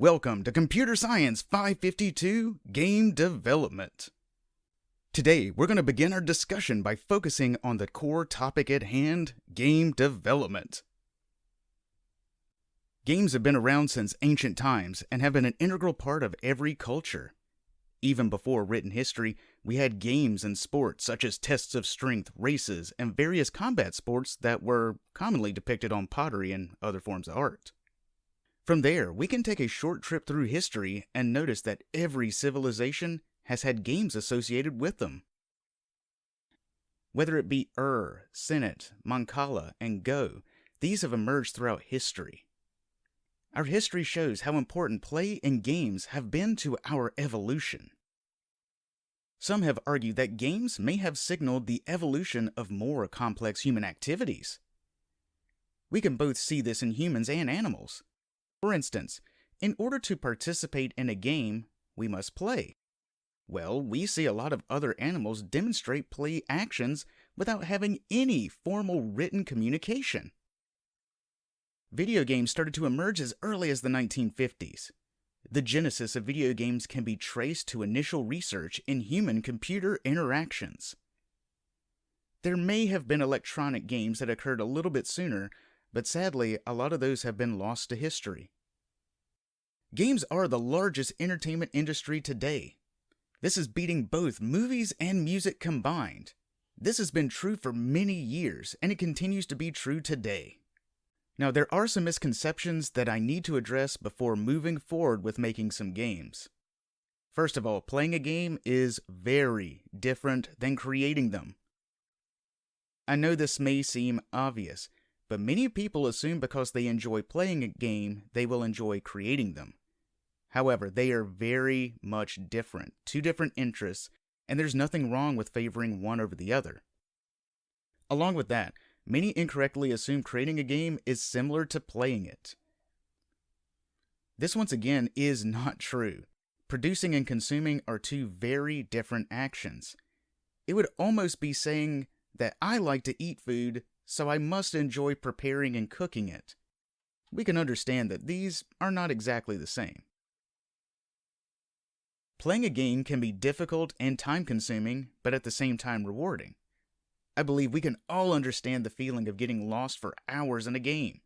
Welcome to Computer Science 552 Game Development. Today, we're going to begin our discussion by focusing on the core topic at hand, game development. Games have been around since ancient times and have been an integral part of every culture. Even before written history, we had games and sports such as tests of strength, races, and various combat sports that were commonly depicted on pottery and other forms of art. From there, we can take a short trip through history and notice that every civilization has had games associated with them. Whether it be Senet, Mancala, and Go, these have emerged throughout history. Our history shows how important play and games have been to our evolution. Some have argued that games may have signaled the evolution of more complex human activities. We can both see this in humans and animals. For instance, in order to participate in a game, we must play. Well, we see a lot of other animals demonstrate play actions without having any formal written communication. Video games started to emerge as early as the 1950s. The genesis of video games can be traced to initial research in human-computer interactions. There may have been electronic games that occurred a little bit sooner, but sadly, a lot of those have been lost to history. Games are the largest entertainment industry today. This is beating both movies and music combined. This has been true for many years, and it continues to be true today. Now, there are some misconceptions that I need to address before moving forward with making some games. First of all, playing a game is very different than creating them. I know this may seem obvious, but many people assume because they enjoy playing a game, they will enjoy creating them. However, they are very much different, two different interests, and there's nothing wrong with favoring one over the other. Along with that, many incorrectly assume creating a game is similar to playing it. This once again is not true. Producing and consuming are two very different actions. It would almost be saying that I like to eat food, so I must enjoy preparing and cooking it. We can understand that these are not exactly the same. Playing a game can be difficult and time-consuming, but at the same time rewarding. I believe we can all understand the feeling of getting lost for hours in a game.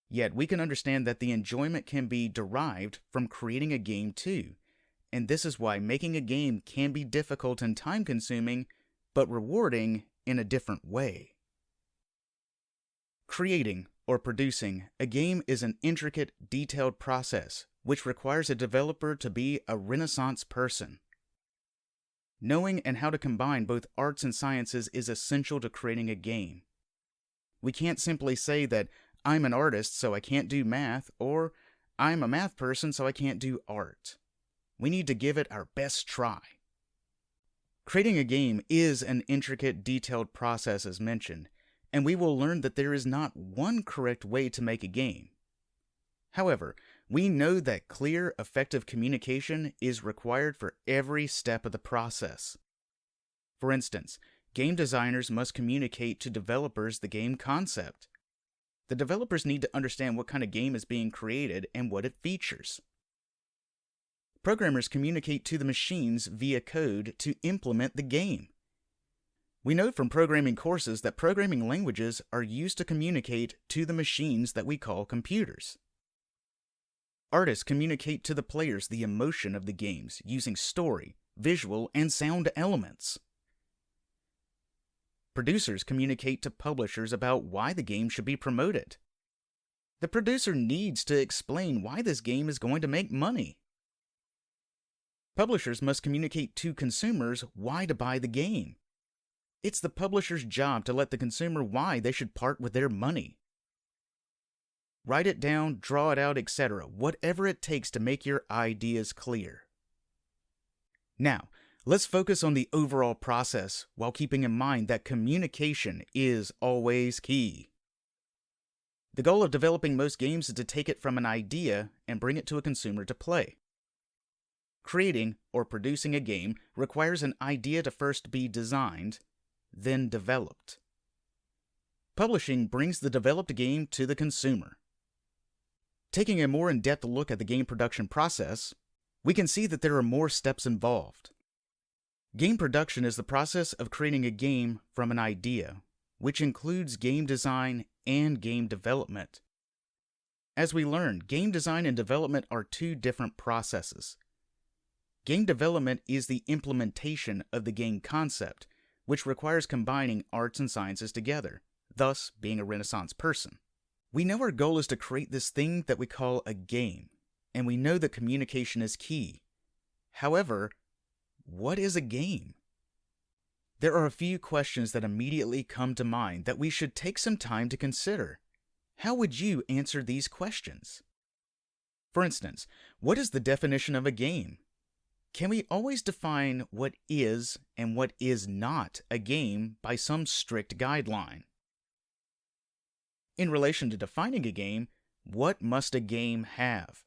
Yet we can understand that the enjoyment can be derived from creating a game too, and this is why making a game can be difficult and time-consuming, but rewarding in a different way. Creating or producing a game is an intricate, detailed process which requires a developer to be a Renaissance person. Knowing and how to combine both arts and sciences is essential to creating a game. We can't simply say that I'm an artist so I can't do math, or I'm a math person so I can't do art. We need to give it our best try. Creating a game is an intricate, detailed process as mentioned, and we will learn that there is not one correct way to make a game. However, we know that clear, effective communication is required for every step of the process. For instance, game designers must communicate to developers the game concept. The developers need to understand what kind of game is being created and what it features. Programmers communicate to the machines via code to implement the game. We know from programming courses that programming languages are used to communicate to the machines that we call computers. Artists communicate to the players the emotion of the games using story, visual, and sound elements. Producers communicate to publishers about why the game should be promoted. The producer needs to explain why this game is going to make money. Publishers must communicate to consumers why to buy the game. It's the publisher's job to let the consumer why they should part with their money. Write it down, draw it out, etc., whatever it takes to make your ideas clear. Now, let's focus on the overall process while keeping in mind that communication is always key. The goal of developing most games is to take it from an idea and bring it to a consumer to play. Creating or producing a game requires an idea to first be designed, then developed. Publishing brings the developed game to the consumer. Taking a more in-depth look at the game production process, we can see that there are more steps involved. Game production is the process of creating a game from an idea, which includes game design and game development. As we learned, game design and development are two different processes. Game development is the implementation of the game concept, which requires combining arts and sciences together, thus being a Renaissance person. We know our goal is to create this thing that we call a game, and we know that communication is key. However, what is a game? There are a few questions that immediately come to mind that we should take some time to consider. How would you answer these questions? For instance, what is the definition of a game? Can we always define what is and what is not a game by some strict guideline? In relation to defining a game, what must a game have?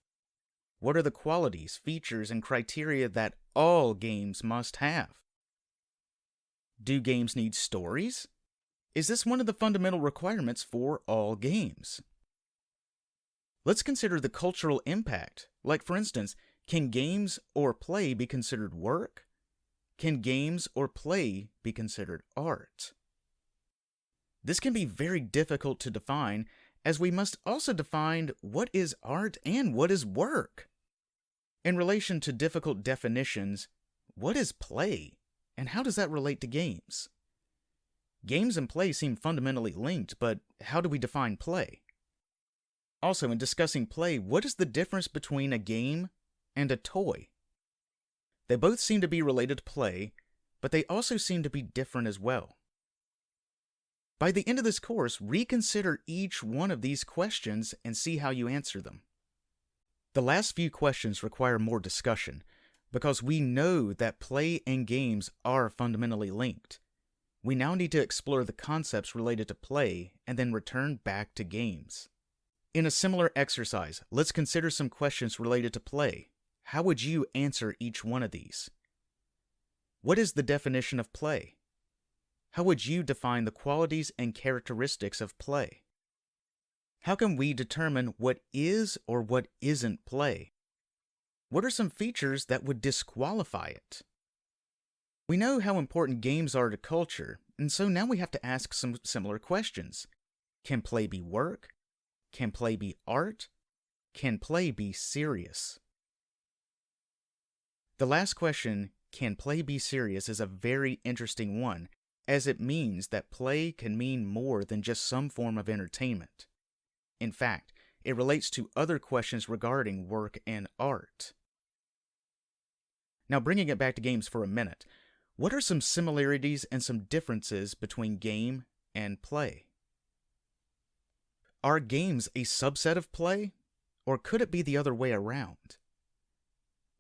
What are the qualities, features, and criteria that all games must have? Do games need stories? Is this one of the fundamental requirements for all games? Let's consider the cultural impact. Like, for instance, can games or play be considered work? Can games or play be considered art? This can be very difficult to define, as we must also define what is art and what is work. In relation to difficult definitions, what is play, and how does that relate to games? Games and play seem fundamentally linked, but how do we define play? Also, in discussing play, what is the difference between a game and a toy? They both seem to be related to play, but they also seem to be different as well. By the end of this course, reconsider each one of these questions and see how you answer them. The last few questions require more discussion, because we know that play and games are fundamentally linked. We now need to explore the concepts related to play and then return back to games. In a similar exercise, let's consider some questions related to play. How would you answer each one of these? What is the definition of play? How would you define the qualities and characteristics of play? How can we determine what is or what isn't play? What are some features that would disqualify it? We know how important games are to culture, and so now we have to ask some similar questions. Can play be work? Can play be art? Can play be serious? The last question, can play be serious, is a very interesting one, as it means that play can mean more than just some form of entertainment. In fact, it relates to other questions regarding work and art. Now, bringing it back to games for a minute, what are some similarities and some differences between game and play? Are games a subset of play, or could it be the other way around?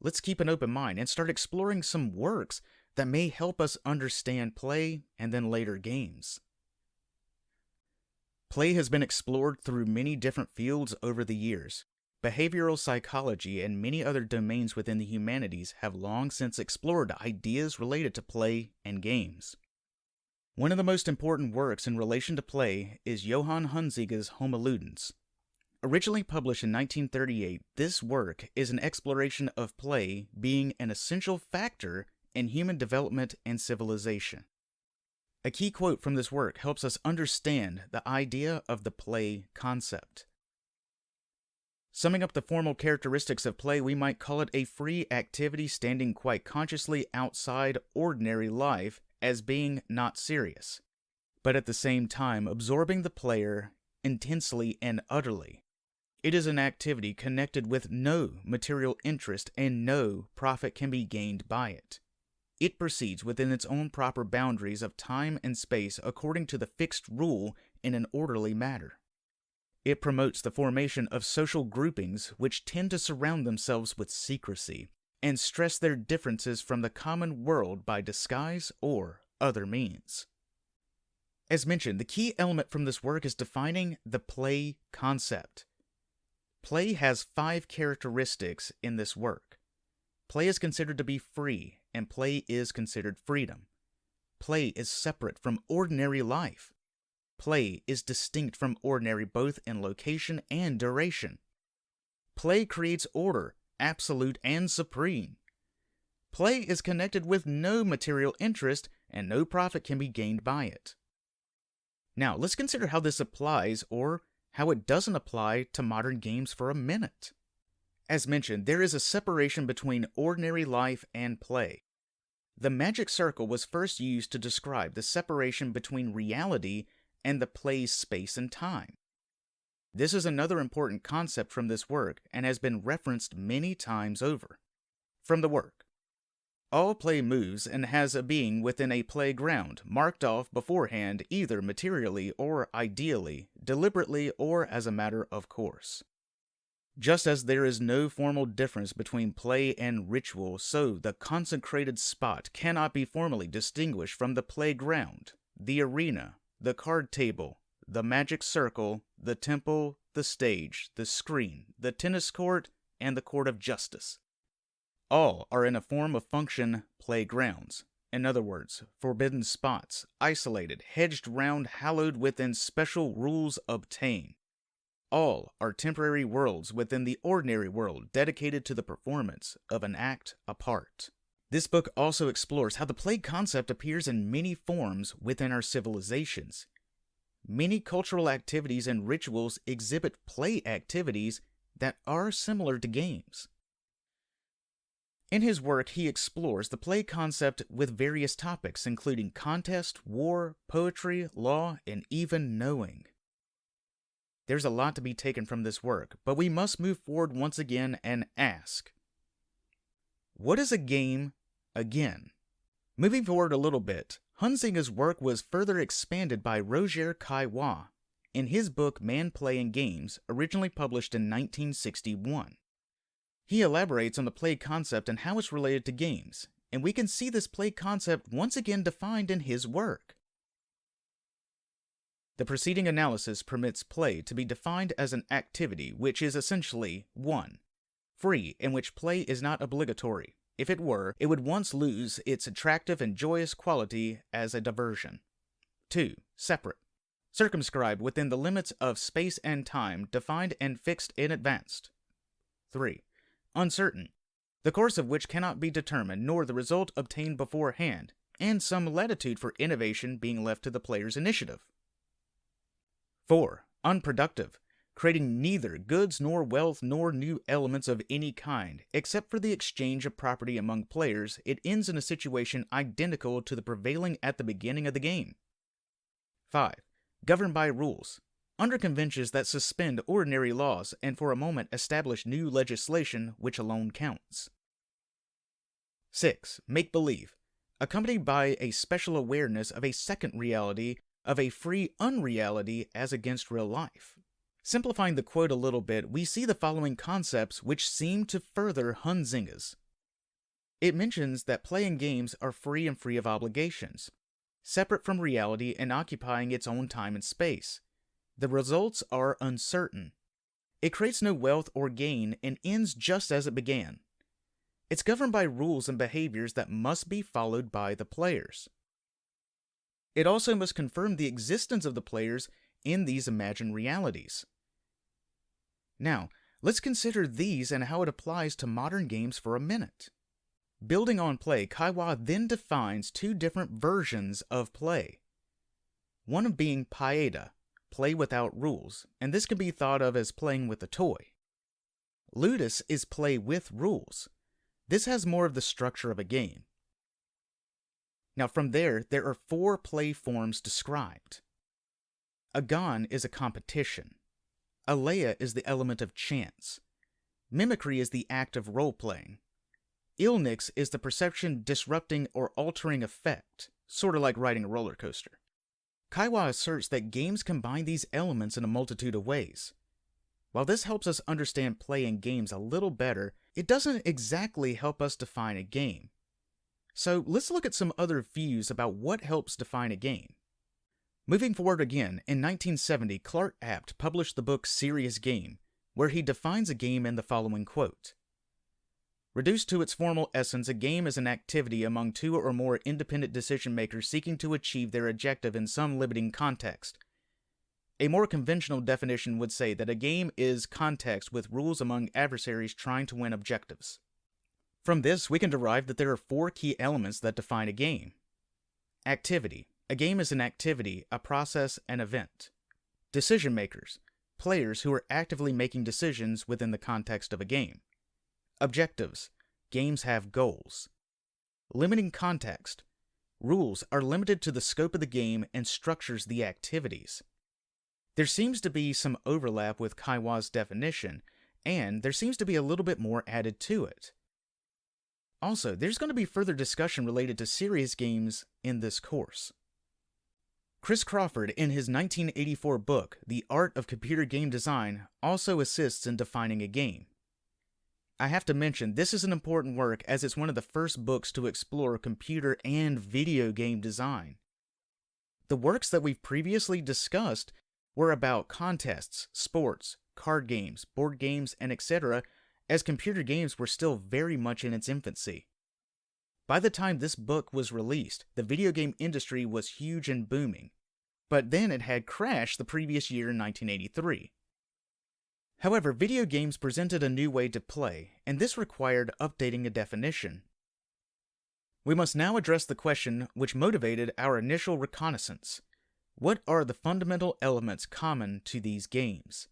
Let's keep an open mind and start exploring some works that may help us understand play and then later games. Play has been explored through many different fields over the years. Behavioral psychology and many other domains within the humanities have long since explored ideas related to play and games. One of the most important works in relation to play is Johann Hunzige's Homo Ludens. Originally published in 1938, this work is an exploration of play being an essential factor in human development and civilization. A key quote from this work helps us understand the idea of the play concept. Summing up the formal characteristics of play, we might call it a free activity standing quite consciously outside ordinary life as being not serious, but at the same time absorbing the player intensely and utterly. It is an activity connected with no material interest and no profit can be gained by it. It proceeds within its own proper boundaries of time and space according to the fixed rule in an orderly manner. It promotes the formation of social groupings which tend to surround themselves with secrecy and stress their differences from the common world by disguise or other means. As mentioned, the key element from this work is defining the play concept. Play has 5 characteristics in this work. Play is considered to be free, and play is considered freedom. Play is separate from ordinary life. Play is distinct from ordinary both in location and duration. Play creates order, absolute and supreme. Play is connected with no material interest, and no profit can be gained by it. Now, let's consider how this applies, or how it doesn't apply, to modern games for a minute. As mentioned, there is a separation between ordinary life and play. The magic circle was first used to describe the separation between reality and the play's space and time. This is another important concept from this work and has been referenced many times over. From the work: all play moves and has a being within a playground, marked off beforehand either materially or ideally, deliberately or as a matter of course. Just as there is no formal difference between play and ritual, so the consecrated spot cannot be formally distinguished from the playground, the arena, the card table, the magic circle, the temple, the stage, the screen, the tennis court, and the court of justice. All are in a form of function playgrounds. In other words, forbidden spots, isolated, hedged round, hallowed within special rules obtain. All are temporary worlds within the ordinary world dedicated to the performance of an act apart. This book also explores how the play concept appears in many forms within our civilizations. Many cultural activities and rituals exhibit play activities that are similar to games. In his work, he explores the play concept with various topics, including contest, war, poetry, law, and even knowing. There's a lot to be taken from this work, but we must move forward once again and ask, what is a game again? Moving forward a little bit, Hunzinga's work was further expanded by Roger Caillois in his book Man, Play, and Games, originally published in 1961. He elaborates on the play concept and how it's related to games, and we can see this play concept once again defined in his work. The preceding analysis permits play to be defined as an activity which is essentially 1. Free, in which play is not obligatory. If it were, it would once lose its attractive and joyous quality as a diversion. 2. Separate. Circumscribed within the limits of space and time, defined and fixed in advance. 3. Uncertain, the course of which cannot be determined, nor the result obtained beforehand, and some latitude for innovation being left to the player's initiative. 4. Unproductive, creating neither goods nor wealth nor new elements of any kind, except for the exchange of property among players. It ends in a situation identical to the prevailing at the beginning of the game. 5. Governed by rules, under conventions that suspend ordinary laws and for a moment establish new legislation which alone counts. 6. Make-believe, accompanied by a special awareness of a second reality, of a free unreality as against real life. Simplifying the quote a little bit, we see the following concepts which seem to further Hunzinga's. It mentions that play and games are free and free of obligations, separate from reality and occupying its own time and space. The results are uncertain. It creates no wealth or gain and ends just as it began. It's governed by rules and behaviors that must be followed by the players. It also must confirm the existence of the players in these imagined realities. Now, let's consider these and how it applies to modern games for a minute. Building on play, Caillois then defines two different versions of play. One of being paeda, play without rules, and this can be thought of as playing with a toy. Ludus is play with rules. This has more of the structure of a game. Now from there are 4 play forms described. Agon is a competition. Alea is the element of chance. Mimicry is the act of role-playing. Illnix is the perception disrupting or altering effect, sort of like riding a roller coaster. Caillois asserts that games combine these elements in a multitude of ways. While this helps us understand play in games a little better, it doesn't exactly help us define a game. So let's look at some other views about what helps define a game. Moving forward again, in 1970, Clark Apt published the book Serious Game, where he defines a game in the following quote. Reduced to its formal essence, a game is an activity among 2 or more independent decision makers seeking to achieve their objective in some limiting context. A more conventional definition would say that a game is context with rules among adversaries trying to win objectives. From this, we can derive that there are 4 key elements that define a game. Activity. A game is an activity, a process, an event. Decision makers. Players who are actively making decisions within the context of a game. Objectives. Games have goals. Limiting context. Rules are limited to the scope of the game and structures the activities. There seems to be some overlap with Kaiwa's definition, and there seems to be a little bit more added to it. Also, there's going to be further discussion related to serious games in this course. Chris Crawford, in his 1984 book, The Art of Computer Game Design, also assists in defining a game. I have to mention, this is an important work as it's one of the first books to explore computer and video game design. The works that we've previously discussed were about contests, sports, card games, board games, and etc., as computer games were still very much in its infancy. By the time this book was released, the video game industry was huge and booming, but then it had crashed the previous year in 1983. However, video games presented a new way to play, and this required updating a definition. We must now address the question which motivated our initial reconnaissance. What are the fundamental elements common to these games?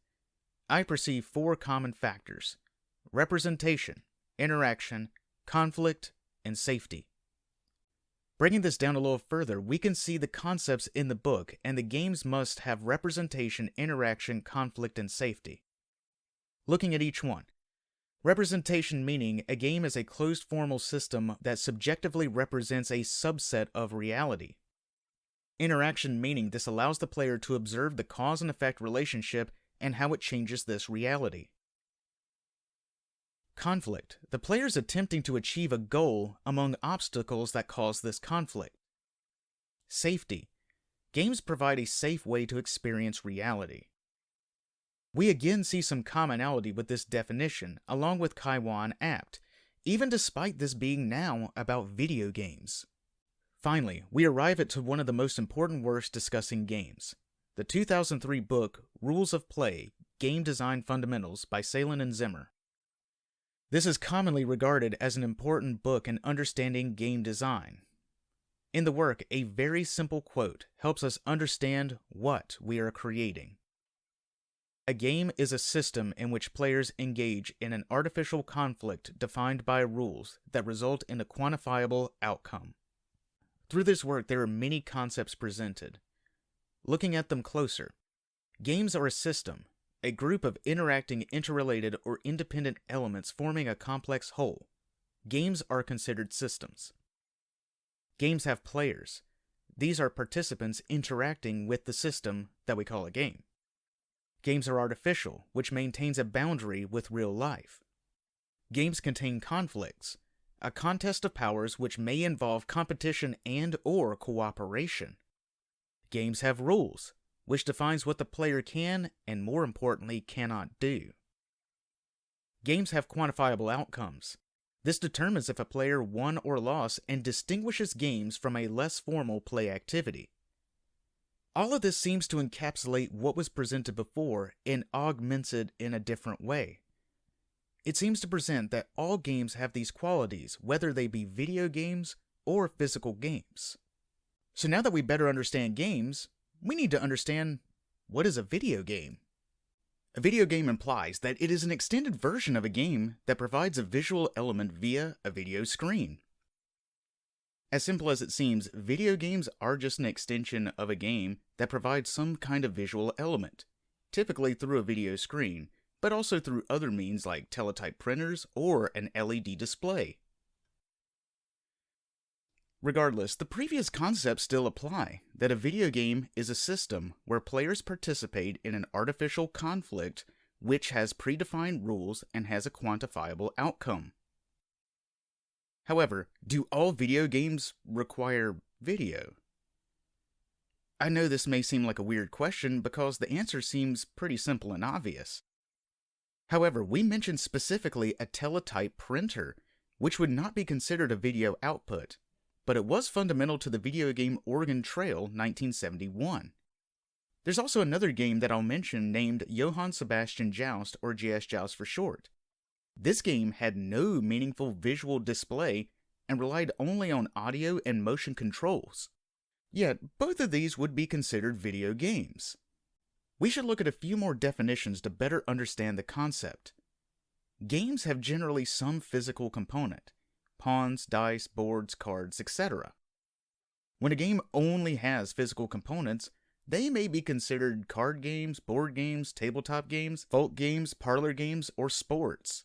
I perceive 4 common factors: representation, interaction, conflict, and safety. Breaking this down a little further, we can see the concepts in the book, and the games must have representation, interaction, conflict, and safety. Looking at each one. Representation meaning a game is a closed formal system that subjectively represents a subset of reality. Interaction meaning this allows the player to observe the cause and effect relationship and how it changes this reality. Conflict. The player is attempting to achieve a goal among obstacles that cause this conflict. Safety. Games provide a safe way to experience reality. We again see some commonality with this definition, along with Kaiwa and apt, even despite this being now about video games. Finally, we arrive at one of the most important works discussing games, the 2003 book Rules of Play, Game Design Fundamentals by Salen and Zimmer. This is commonly regarded as an important book in understanding game design. In the work, a very simple quote helps us understand what we are creating. A game is a system in which players engage in an artificial conflict defined by rules that result in a quantifiable outcome. Through this work, there are many concepts presented. Looking at them closer, games are a system, a group of interacting, interrelated, or independent elements forming a complex whole. Games are considered systems. Games have players. These are participants interacting with the system that we call a game. Games are artificial, which maintains a boundary with real life. Games contain conflicts, a contest of powers which may involve competition and/or cooperation. Games have rules, which defines what the player can and, more importantly, cannot do. Games have quantifiable outcomes. This determines if a player won or lost and distinguishes games from a less formal play activity. All of this seems to encapsulate what was presented before and augments it in a different way. It seems to present that all games have these qualities, whether they be video games or physical games. So now that we better understand games, we need to understand what is a video game. A video game implies that it is an extended version of a game that provides a visual element via a video screen. As simple as it seems, video games are just an extension of a game that provides some kind of visual element, typically through a video screen, but also through other means like teletype printers or an LED display. Regardless, the previous concepts still apply, that a video game is a system where players participate in an artificial conflict which has predefined rules and has a quantifiable outcome. However, do all video games require video? I know this may seem like a weird question because the answer seems pretty simple and obvious. However, we mentioned specifically a teletype printer, which would not be considered a video output, but it was fundamental to the video game Oregon Trail 1971. There's also another game that I'll mention named Johann Sebastian Joust, or JS Joust for short. This game had no meaningful visual display and relied only on audio and motion controls. Yet, both of these would be considered video games. We should look at a few more definitions to better understand the concept. Games have generally some physical component: pawns, dice, boards, cards, etc. When a game only has physical components, they may be considered card games, board games, tabletop games, folk games, parlor games, or sports.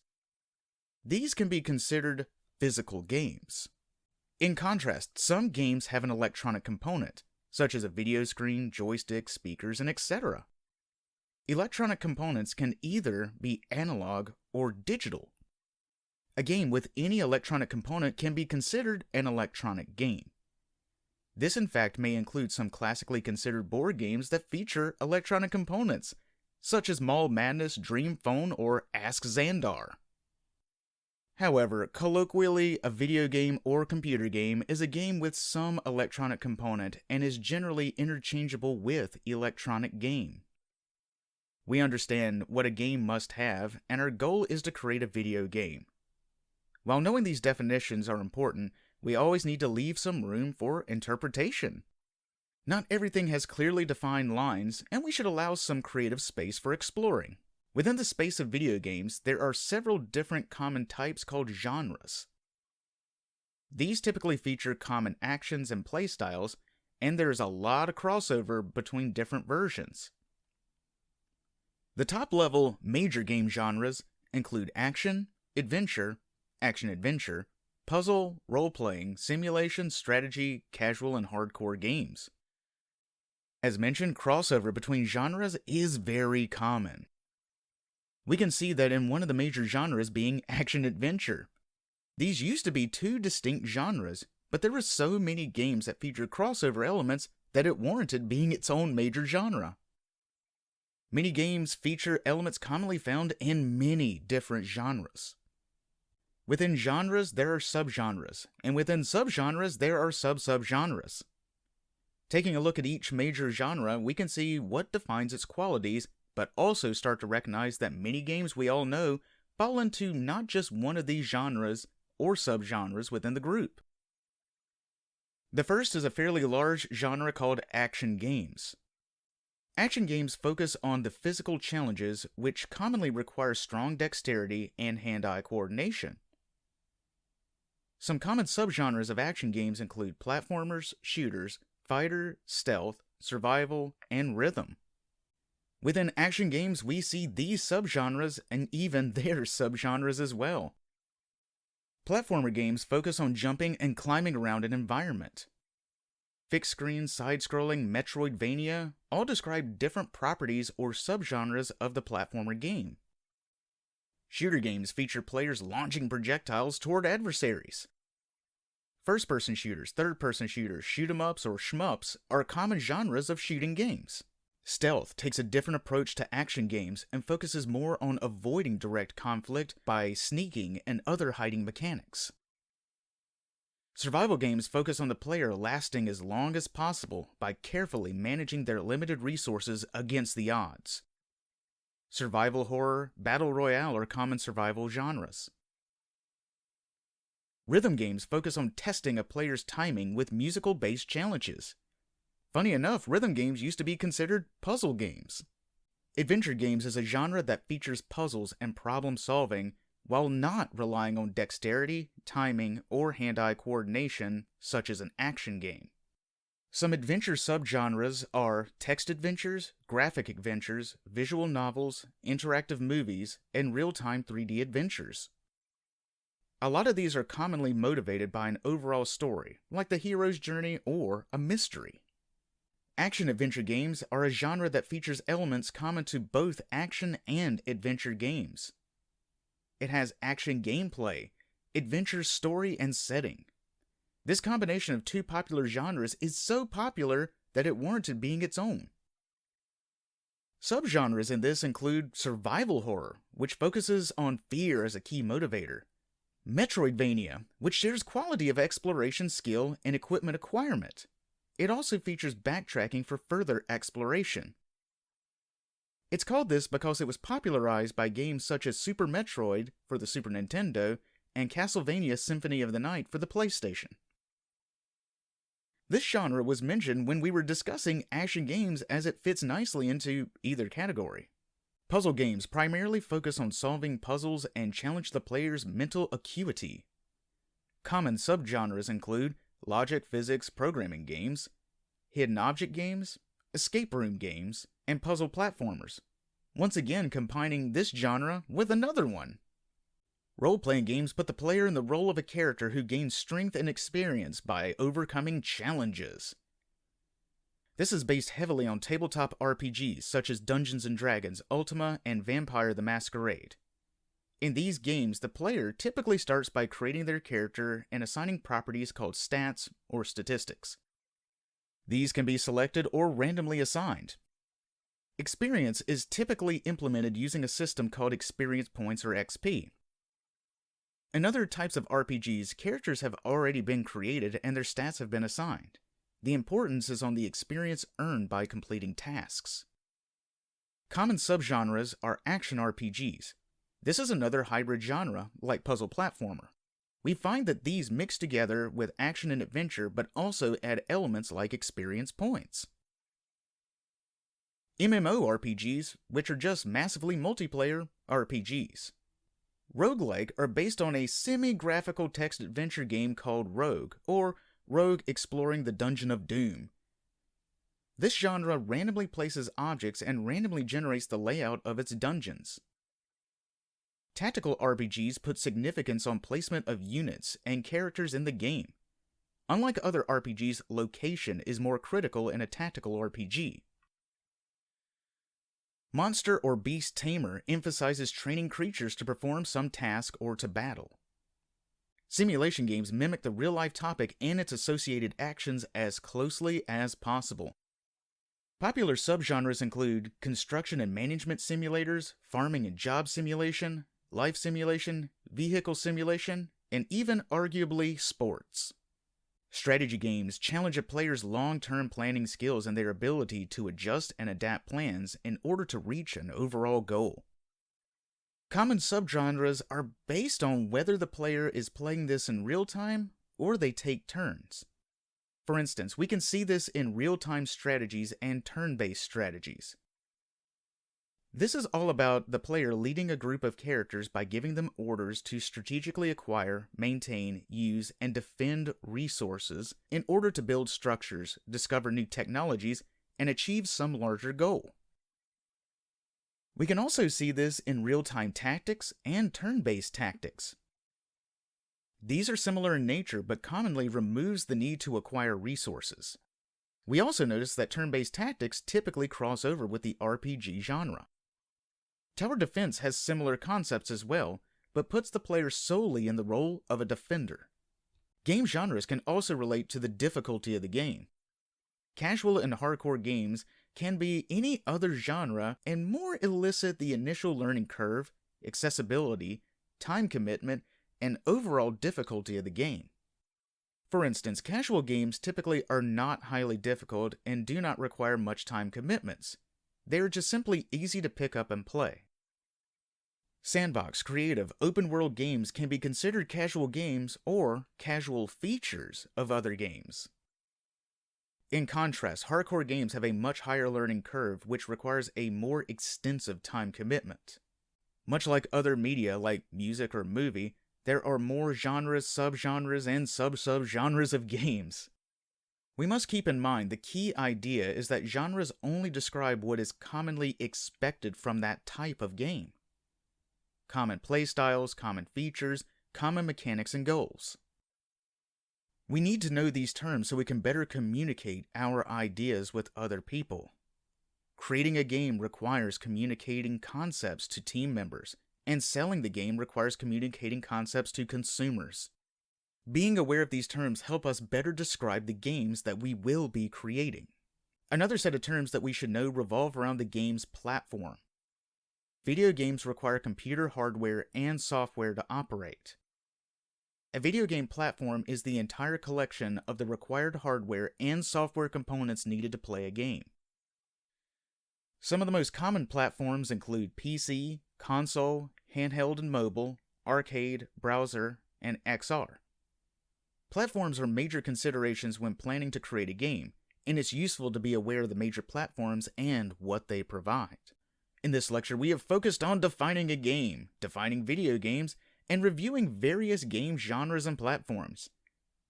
These can be considered physical games. In contrast, some games have an electronic component, such as a video screen, joystick, speakers, and etc. Electronic components can either be analog or digital. A game with any electronic component can be considered an electronic game. This in fact may include some classically considered board games that feature electronic components, such as Mall Madness, Dream Phone, or Ask Xandar. However, colloquially, a video game or computer game is a game with some electronic component and is generally interchangeable with electronic game. We understand what a game must have, and our goal is to create a video game. While knowing these definitions are important, we always need to leave some room for interpretation. Not everything has clearly defined lines, and we should allow some creative space for exploring. Within the space of video games, there are several different common types called genres. These typically feature common actions and playstyles, and there is a lot of crossover between different versions. The top-level major game genres include action, adventure, action-adventure, puzzle, role-playing, simulation, strategy, casual, and hardcore games. As mentioned, crossover between genres is very common. We can see that in one of the major genres being action-adventure. These used to be two distinct genres, but there were so many games that featured crossover elements that it warranted being its own major genre. Many games feature elements commonly found in many different genres. Within genres, there are subgenres, and within subgenres, there are sub-subgenres. Taking a look at each major genre, we can see what defines its qualities, but also start to recognize that many games we all know fall into not just one of these genres or subgenres within the group. The first is a fairly large genre called action games. Action games focus on the physical challenges which commonly require strong dexterity and hand-eye coordination. Some common subgenres of action games include platformers, shooters, fighter, stealth, survival, and rhythm. Within action games, we see these subgenres and even their subgenres as well. Platformer games focus on jumping and climbing around an environment. Fixed screen, side-scrolling, Metroidvania all describe different properties or subgenres of the platformer game. Shooter games feature players launching projectiles toward adversaries. First-person shooters, third-person shooters, shoot-'em-ups, or shmups are common genres of shooting games. Stealth takes a different approach to action games and focuses more on avoiding direct conflict by sneaking and other hiding mechanics. Survival games focus on the player lasting as long as possible by carefully managing their limited resources against the odds. Survival horror, battle royale are common survival genres. Rhythm games focus on testing a player's timing with musical-based challenges. Funny enough, rhythm games used to be considered puzzle games. Adventure games is a genre that features puzzles and problem-solving while not relying on dexterity, timing, or hand-eye coordination, such as an action game. Some adventure subgenres are text adventures, graphic adventures, visual novels, interactive movies, and real-time 3D adventures. A lot of these are commonly motivated by an overall story, like the hero's journey or a mystery. Action-adventure games are a genre that features elements common to both action and adventure games. It has action gameplay, adventure story, and setting. This combination of two popular genres is so popular that it warranted being its own. Subgenres in this include survival horror, which focuses on fear as a key motivator, Metroidvania, which shares quality of exploration skill and equipment acquirement. It also features backtracking for further exploration, It's called this because it was popularized by games such as Super Metroid for the Super Nintendo and Castlevania Symphony of the Night for the PlayStation. This genre was mentioned when we were discussing action games as it fits nicely into either category. Puzzle games primarily focus on solving puzzles and challenge the player's mental acuity. Common subgenres include logic, physics, programming games, hidden object games, escape room games, and puzzle platformers, once again combining this genre with another one. Role-playing games put the player in the role of a character who gains strength and experience by overcoming challenges. This is based heavily on tabletop RPGs such as Dungeons & Dragons, Ultima, and Vampire the Masquerade. In these games, the player typically starts by creating their character and assigning properties called stats or statistics. These can be selected or randomly assigned. Experience is typically implemented using a system called experience points or XP. In other types of RPGs, characters have already been created and their stats have been assigned. The importance is on the experience earned by completing tasks. Common subgenres are action RPGs. This is another hybrid genre, like puzzle platformer. We find that these mix together with action and adventure, but also add elements like experience points. MMORPGs, which are just massively multiplayer RPGs. Roguelike are based on a semi-graphical text adventure game called Rogue, or Rogue Exploring the Dungeon of Doom. This genre randomly places objects and randomly generates the layout of its dungeons. Tactical RPGs put significance on placement of units and characters in the game. Unlike other RPGs, location is more critical in a tactical RPG. Monster or Beast Tamer emphasizes training creatures to perform some task or to battle. Simulation games mimic the real-life topic and its associated actions as closely as possible. Popular subgenres include construction and management simulators, farming and job simulation, life simulation, vehicle simulation, and even arguably sports. Strategy games challenge a player's long-term planning skills and their ability to adjust and adapt plans in order to reach an overall goal. Common subgenres are based on whether the player is playing this in real time or they take turns. For instance, we can see this in real-time strategies and turn-based strategies. This is all about the player leading a group of characters by giving them orders to strategically acquire, maintain, use, and defend resources in order to build structures, discover new technologies, and achieve some larger goal. We can also see this in real-time tactics and turn-based tactics. These are similar in nature but commonly removes the need to acquire resources. We also notice that turn-based tactics typically cross over with the RPG genre. Tower defense has similar concepts as well, but puts the player solely in the role of a defender. Game genres can also relate to the difficulty of the game. Casual and hardcore games can be any other genre and more elicit the initial learning curve, accessibility, time commitment, and overall difficulty of the game. For instance, casual games typically are not highly difficult and do not require much time commitments. They are just simply easy to pick up and play. Sandbox, creative, open-world games can be considered casual games or casual features of other games. In contrast, hardcore games have a much higher learning curve which requires a more extensive time commitment. Much like other media like music or movie, there are more genres, subgenres, and sub-subgenres of games. We must keep in mind the key idea is that genres only describe what is commonly expected from that type of game. Common playstyles, common features, common mechanics, and goals. We need to know these terms so we can better communicate our ideas with other people. Creating a game requires communicating concepts to team members, and selling the game requires communicating concepts to consumers. Being aware of these terms help us better describe the games that we will be creating. Another set of terms that we should know revolve around the game's platform. Video games require computer hardware and software to operate. A video game platform is the entire collection of the required hardware and software components needed to play a game. Some of the most common platforms include PC, console, handheld and mobile, arcade, browser, and XR. Platforms are major considerations when planning to create a game, and it's useful to be aware of the major platforms and what they provide. In this lecture, we have focused on defining a game, defining video games, and reviewing various game genres and platforms.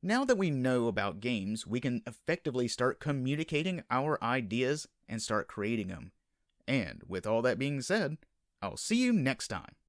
Now that we know about games, we can effectively start communicating our ideas and start creating them. And with all that being said, I'll see you next time.